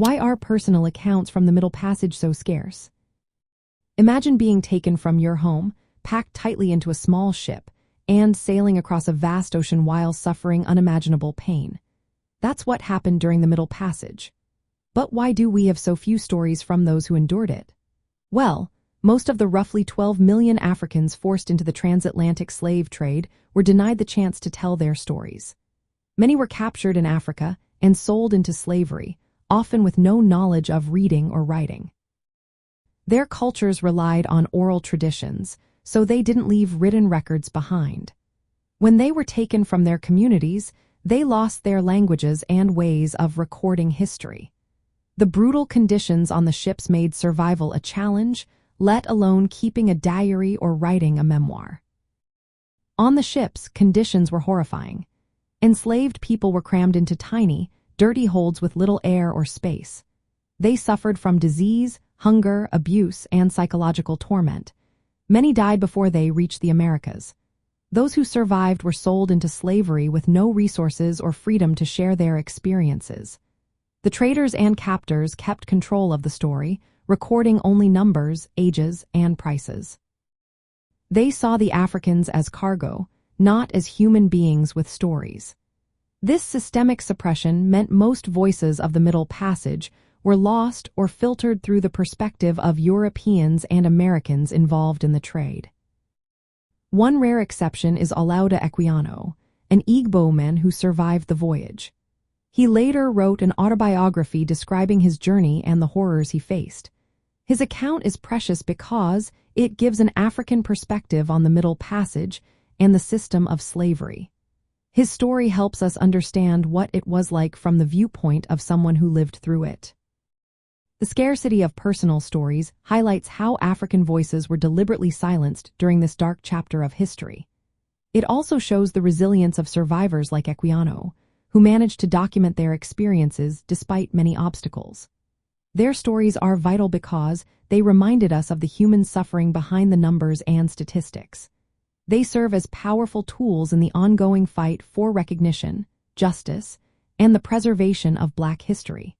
Why are personal accounts from the Middle Passage so scarce? Imagine being taken from your home, packed tightly into a small ship, and sailing across a vast ocean while suffering unimaginable pain. That's what happened during the Middle Passage. But why do we have so few stories from those who endured it? Well, most of the roughly 12 million Africans forced into the transatlantic slave trade were denied the chance to tell their stories. Many were captured in Africa and sold into slavery, often with no knowledge of reading or writing. Their cultures relied on oral traditions, so they didn't leave written records behind. When they were taken from their communities, they lost their languages and ways of recording history. The brutal conditions on the ships made survival a challenge, let alone keeping a diary or writing a memoir. On the ships, conditions were horrifying. Enslaved people were crammed into tiny, dirty holds with little air or space. They suffered from disease, hunger, abuse, and psychological torment. Many died before they reached the Americas. Those who survived were sold into slavery with no resources or freedom to share their experiences. The traders and captors kept control of the story, recording only numbers, ages, and prices. They saw the Africans as cargo, not as human beings with stories. This systemic suppression meant most voices of the Middle Passage were lost or filtered through the perspective of Europeans and Americans involved in the trade. One rare exception is Olaudah Equiano, an Igbo man who survived the voyage. He later wrote an autobiography describing his journey and the horrors he faced. His account is precious because it gives an African perspective on the Middle Passage and the system of slavery. His story helps us understand what it was like from the viewpoint of someone who lived through it. The scarcity of personal stories highlights how African voices were deliberately silenced during this dark chapter of history. It also shows the resilience of survivors like Equiano, who managed to document their experiences despite many obstacles. Their stories are vital because they reminded us of the human suffering behind the numbers and statistics. They serve as powerful tools in the ongoing fight for recognition, justice, and the preservation of Black history.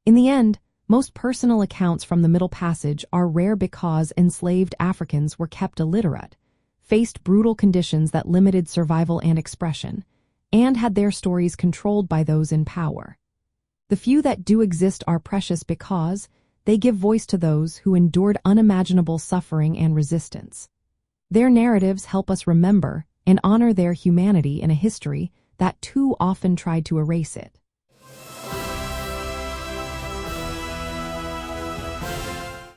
In the end, most personal accounts from the Middle Passage are rare because enslaved Africans were kept illiterate, faced brutal conditions that limited survival and expression, and had their stories controlled by those in power. The few that do exist are precious because they give voice to those who endured unimaginable suffering and resistance. Their narratives help us remember and honor their humanity in a history that too often tried to erase it.